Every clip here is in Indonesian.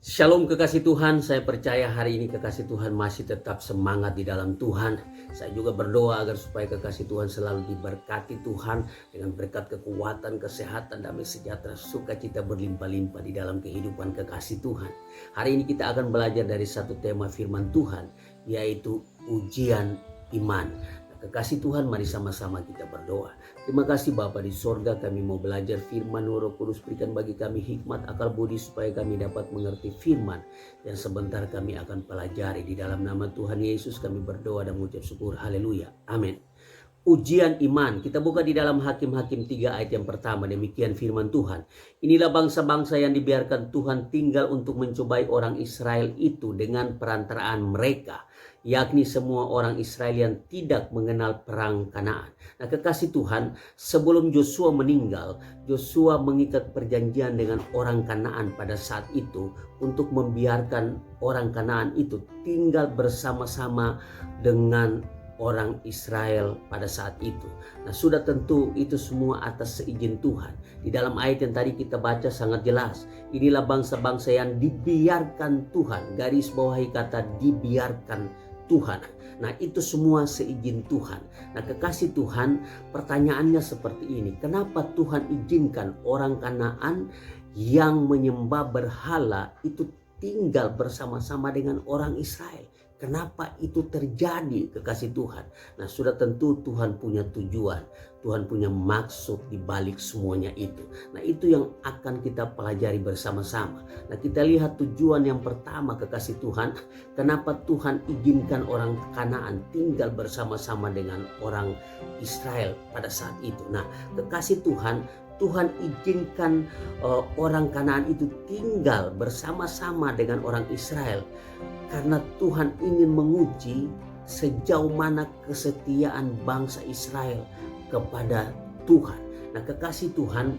Shalom kekasih Tuhan, saya percaya hari ini kekasih Tuhan masih tetap semangat di dalam Tuhan. Saya juga berdoa agar supaya kekasih Tuhan selalu diberkati Tuhan dengan berkat kekuatan, kesehatan, damai sejahtera, sukacita berlimpah-limpah di dalam kehidupan kekasih Tuhan. Hari ini kita akan belajar dari satu tema firman Tuhan, yaitu ujian iman. Kekasih Tuhan, mari sama-sama kita berdoa. Terima kasih Bapa di sorga, kami mau belajar firman Roh Kudus, berikan bagi kami hikmat, akal budi supaya kami dapat mengerti firman yang sebentar kami akan pelajari. Di dalam nama Tuhan Yesus kami berdoa dan mengucap syukur. Haleluya. Amin. Ujian iman. Kita buka di dalam Hakim-Hakim 3 ayat yang pertama. Demikian firman Tuhan. Inilah bangsa-bangsa yang dibiarkan Tuhan tinggal untuk mencobai orang Israel itu dengan perantaraan mereka, yakni semua orang Israel yang tidak mengenal perang Kanaan. Nah kekasih Tuhan, sebelum Yosua meninggal, Yosua mengikat perjanjian dengan orang Kanaan pada saat itu untuk membiarkan orang Kanaan itu tinggal bersama-sama dengan orang Israel pada saat itu. Nah sudah tentu itu semua atas seizin Tuhan. Di dalam ayat yang tadi kita baca sangat jelas. Inilah bangsa-bangsa yang dibiarkan Tuhan. Garis bawahi kata dibiarkan Tuhan. Nah itu semua seizin Tuhan. Nah kekasih Tuhan, pertanyaannya seperti ini. Kenapa Tuhan izinkan orang Kanaan yang menyembah berhala itu tinggal bersama-sama dengan orang Israel? Kenapa itu terjadi kekasih Tuhan? Nah sudah tentu Tuhan punya tujuan. Tuhan punya maksud di balik semuanya itu. Nah itu yang akan kita pelajari bersama-sama. Nah kita lihat tujuan yang pertama kekasih Tuhan. Kenapa Tuhan izinkan orang Kanaan tinggal bersama-sama dengan orang Israel pada saat itu. Nah kekasih Tuhan, Tuhan izinkan orang Kanaan itu tinggal bersama-sama dengan orang Israel karena Tuhan ingin menguji sejauh mana kesetiaan bangsa Israel kepada Tuhan. Nah kekasih Tuhan,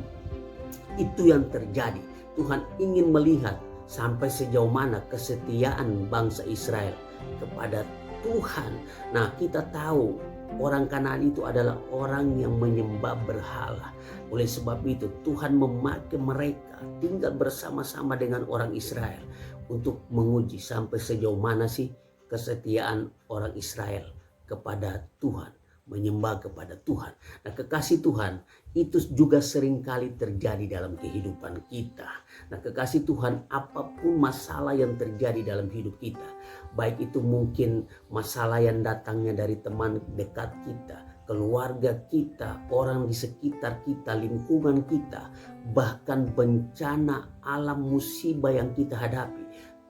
itu yang terjadi. Tuhan ingin melihat sampai sejauh mana kesetiaan bangsa Israel kepada Tuhan. Nah kita tahu orang Kanaan itu adalah orang yang menyembah berhala. Oleh sebab itu Tuhan memakai mereka tinggal bersama-sama dengan orang Israel untuk menguji sampai sejauh mana sih kesetiaan orang Israel kepada Tuhan, menyembah kepada Tuhan. Nah kekasih Tuhan, itu juga seringkali terjadi dalam kehidupan kita. Nah kekasih Tuhan, apapun masalah yang terjadi dalam hidup kita, baik itu mungkin masalah yang datangnya dari teman dekat kita, keluarga kita, orang di sekitar kita, lingkungan kita, bahkan bencana alam musibah yang kita hadapi,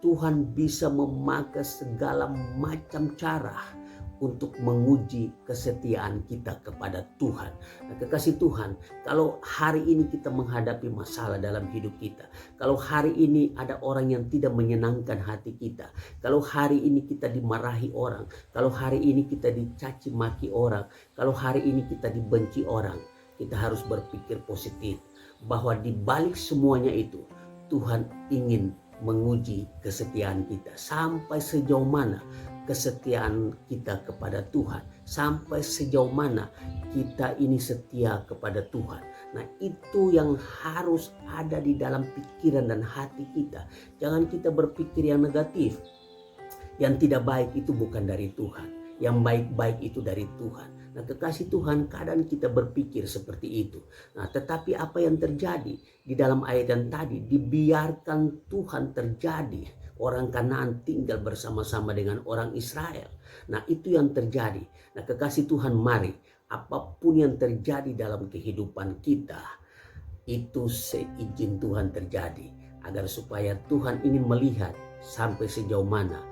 Tuhan bisa memakai segala macam cara untuk menguji kesetiaan kita kepada Tuhan. Nah kekasih Tuhan, kalau hari ini kita menghadapi masalah dalam hidup kita, kalau hari ini ada orang yang tidak menyenangkan hati kita, kalau hari ini kita dimarahi orang, kalau hari ini kita dicaci maki orang, kalau hari ini kita dibenci orang, kita harus berpikir positif bahwa di balik semuanya itu Tuhan ingin menguji kesetiaan kita. Sampai sejauh mana kesetiaan kita kepada Tuhan, sampai sejauh mana kita ini setia kepada Tuhan. Nah itu yang harus ada di dalam pikiran dan hati kita. Jangan kita berpikir yang negatif. Yang tidak baik itu bukan dari Tuhan, yang baik-baik itu dari Tuhan. Nah kekasih Tuhan, kadang kita berpikir seperti itu. Nah tetapi apa yang terjadi di dalam ayat yang tadi, dibiarkan Tuhan terjadi. Orang Kanaan tinggal bersama-sama dengan orang Israel. Nah itu yang terjadi. Nah kekasih Tuhan, mari apapun yang terjadi dalam kehidupan kita, itu seizin Tuhan terjadi. Agar supaya Tuhan ingin melihat sampai sejauh mana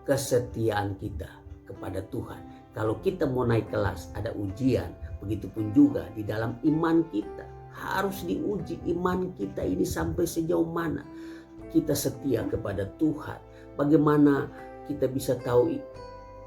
kesetiaan kita kepada Tuhan. Kalau kita mau naik kelas ada ujian, begitupun juga di dalam iman kita. Harus diuji iman kita ini sampai sejauh mana kita setia kepada Tuhan. Bagaimana kita bisa tahu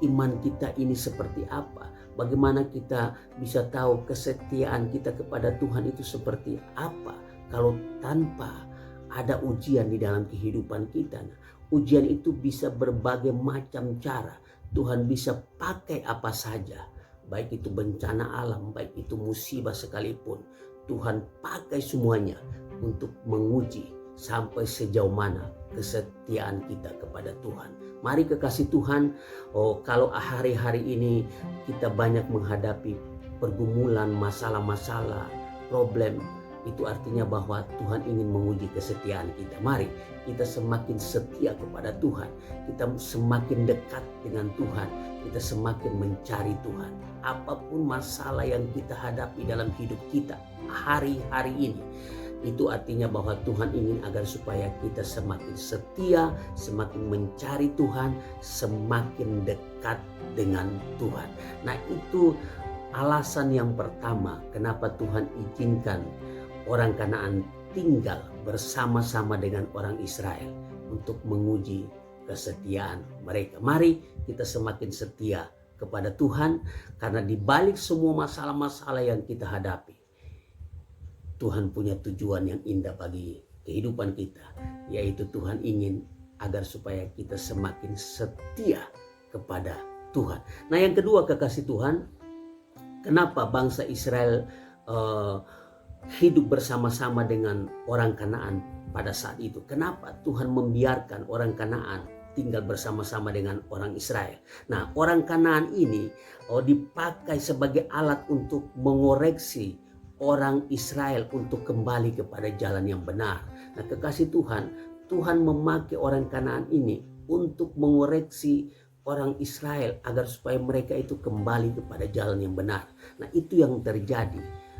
iman kita ini seperti apa. Bagaimana kita bisa tahu kesetiaan kita kepada Tuhan itu seperti apa. Kalau tanpa ada ujian di dalam kehidupan kita. Nah, ujian itu bisa berbagai macam cara. Tuhan bisa pakai apa saja. Baik itu bencana alam, baik itu musibah sekalipun. Tuhan pakai semuanya untuk menguji sampai sejauh mana kesetiaan kita kepada Tuhan. Mari kekasih Tuhan, kalau hari-hari ini kita banyak menghadapi pergumulan, masalah-masalah, problem, itu artinya bahwa Tuhan ingin menguji kesetiaan kita. Mari kita semakin setia kepada Tuhan, kita semakin dekat dengan Tuhan, kita semakin mencari Tuhan. Apapun masalah yang kita hadapi dalam hidup kita hari-hari ini, itu artinya bahwa Tuhan ingin agar supaya kita semakin setia, semakin mencari Tuhan, semakin dekat dengan Tuhan. Nah, itu alasan yang pertama kenapa Tuhan izinkan orang Kanaan tinggal bersama-sama dengan orang Israel untuk menguji kesetiaan mereka. Mari kita semakin setia kepada Tuhan, karena di balik semua masalah-masalah yang kita hadapi, Tuhan punya tujuan yang indah bagi kehidupan kita, yaitu Tuhan ingin agar supaya kita semakin setia kepada Tuhan. Nah, yang kedua kekasih Tuhan, kenapa bangsa Israel hidup bersama-sama dengan orang Kanaan pada saat itu? Kenapa Tuhan membiarkan orang Kanaan tinggal bersama-sama dengan orang Israel? Nah, orang Kanaan ini dipakai sebagai alat untuk mengoreksi orang Israel untuk kembali kepada jalan yang benar. Nah, kekasih Tuhan, Tuhan memakai orang Kanaan ini untuk mengoreksi orang Israel agar supaya mereka itu kembali kepada jalan yang benar. Nah, itu yang terjadi.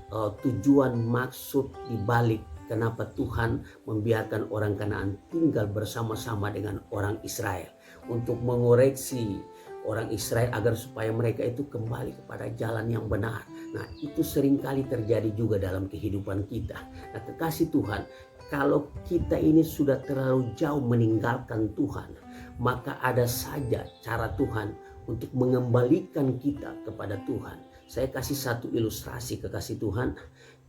Tujuan maksud dibalik kenapa Tuhan membiarkan orang Kanaan tinggal bersama-sama dengan orang Israel, untuk mengoreksi orang Israel agar supaya mereka itu kembali kepada jalan yang benar. Nah, itu seringkali terjadi juga dalam kehidupan kita. Nah, kekasih Tuhan, kalau kita ini sudah terlalu jauh meninggalkan Tuhan, maka ada saja cara Tuhan untuk mengembalikan kita kepada Tuhan. Saya kasih satu ilustrasi kekasih Tuhan.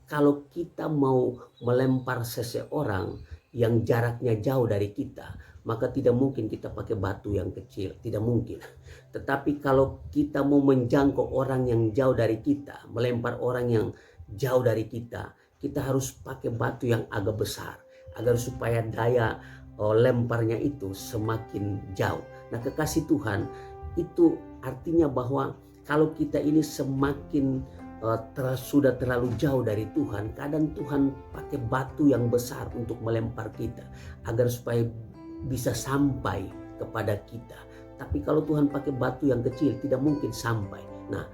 Kalau kita mau melempar seseorang yang jaraknya jauh dari kita, maka tidak mungkin kita pakai batu yang kecil, tidak mungkin. Tetapi kalau kita mau menjangkau orang yang jauh dari kita, melempar orang yang jauh dari kita, kita harus pakai batu yang agak besar agar supaya daya lemparnya itu semakin jauh. Nah, kekasih Tuhan, itu artinya bahwa kalau kita ini semakin sudah terlalu jauh dari Tuhan, kadang Tuhan pakai batu yang besar untuk melempar kita agar supaya bisa sampai kepada kita. Tapi kalau Tuhan pakai batu yang kecil, tidak mungkin sampai. Nah,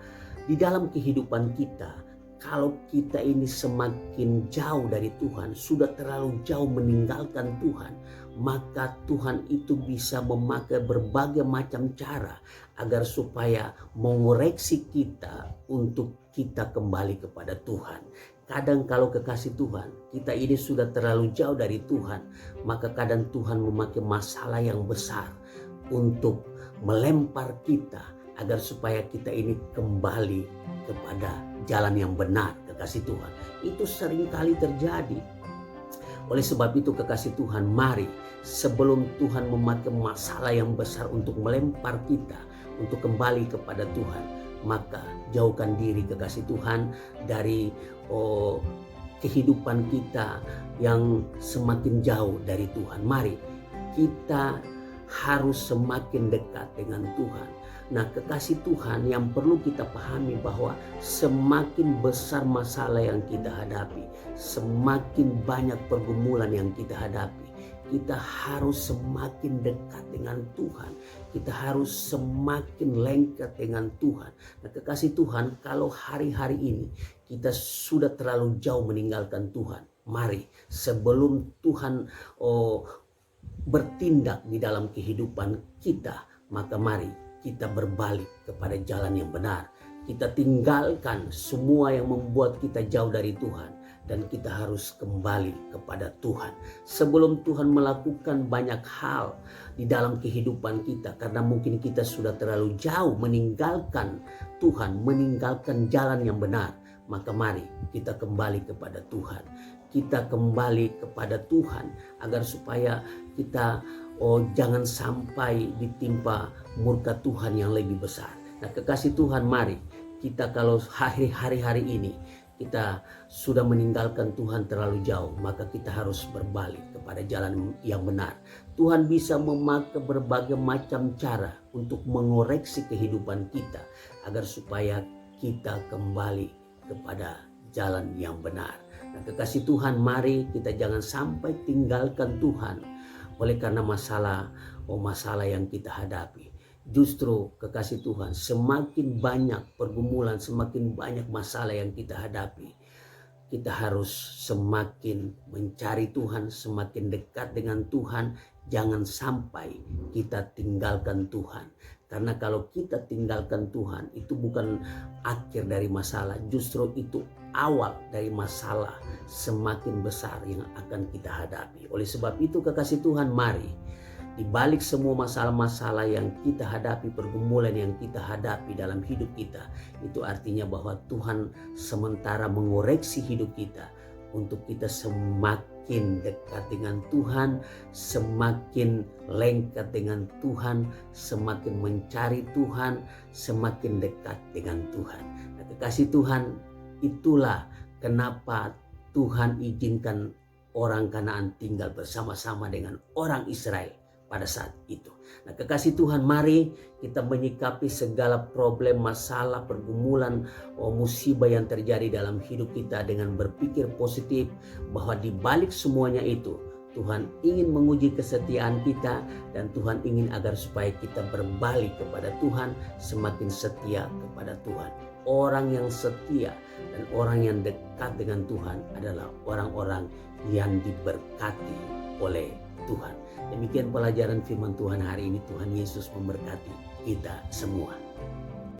di dalam kehidupan kita, kalau kita ini semakin jauh dari Tuhan, sudah terlalu jauh meninggalkan Tuhan, maka Tuhan itu bisa memakai berbagai macam cara agar supaya mengoreksi kita untuk kita kembali kepada Tuhan. Kadang kalau kekasih Tuhan, kita ini sudah terlalu jauh dari Tuhan, maka kadang Tuhan memakai masalah yang besar untuk melempar kita agar supaya kita ini kembali kepada jalan yang benar, kekasih Tuhan. Itu seringkali terjadi. Oleh sebab itu kekasih Tuhan, mari sebelum Tuhan memakai masalah yang besar untuk melempar kita untuk kembali kepada Tuhan, maka jauhkan diri kekasih Tuhan dari kehidupan kita yang semakin jauh dari Tuhan. Mari kita harus semakin dekat dengan Tuhan. Nah, kekasih Tuhan, yang perlu kita pahami bahwa semakin besar masalah yang kita hadapi, semakin banyak pergumulan yang kita hadapi, kita harus semakin dekat dengan Tuhan. Kita harus semakin lengket dengan Tuhan. Nah, kekasih Tuhan, kalau hari-hari ini kita sudah terlalu jauh meninggalkan Tuhan, mari sebelum Tuhan bertindak di dalam kehidupan kita, maka mari kita berbalik kepada jalan yang benar. Kita tinggalkan semua yang membuat kita jauh dari Tuhan, dan kita harus kembali kepada Tuhan. Sebelum Tuhan melakukan banyak hal di dalam kehidupan kita, karena mungkin kita sudah terlalu jauh meninggalkan Tuhan, meninggalkan jalan yang benar, maka mari kita kembali kepada Tuhan. Kita kembali kepada Tuhan agar supaya kita jangan sampai ditimpa murka Tuhan yang lebih besar. Nah, kekasih Tuhan, mari kita kalau hari-hari ini kita sudah meninggalkan Tuhan terlalu jauh, maka kita harus berbalik kepada jalan yang benar. Tuhan bisa memakai berbagai macam cara untuk mengoreksi kehidupan kita agar supaya kita kembali kepada jalan yang benar. Nah, kekasih Tuhan, mari kita jangan sampai tinggalkan Tuhan oleh karena masalah yang kita hadapi. Justru kekasih Tuhan, semakin banyak pergumulan, semakin banyak masalah yang kita hadapi, kita harus semakin mencari Tuhan, semakin dekat dengan Tuhan. Jangan sampai kita tinggalkan Tuhan. Karena kalau kita tinggalkan Tuhan, itu bukan akhir dari masalah, justru itu awal dari masalah semakin besar yang akan kita hadapi. Oleh sebab itu kekasih Tuhan, mari di balik semua masalah-masalah yang kita hadapi, pergumulan yang kita hadapi dalam hidup kita, itu artinya bahwa Tuhan sementara mengoreksi hidup kita untuk kita semakin dekat dengan Tuhan, semakin lengket dengan Tuhan, semakin mencari Tuhan, semakin dekat dengan Tuhan. Nah, kekasih Tuhan, itulah kenapa Tuhan izinkan orang Kanaan tinggal bersama-sama dengan orang Israel pada saat itu. Nah, kekasih Tuhan, mari kita menyikapi segala problem, masalah, pergumulan, musibah yang terjadi dalam hidup kita dengan berpikir positif bahwa di balik semuanya itu Tuhan ingin menguji kesetiaan kita, dan Tuhan ingin agar supaya kita berbalik kepada Tuhan, semakin setia kepada Tuhan. Orang yang setia dan orang yang dekat dengan Tuhan adalah orang-orang yang diberkati oleh Tuhan. Demikian pelajaran firman Tuhan hari ini. Tuhan Yesus memberkati kita semua.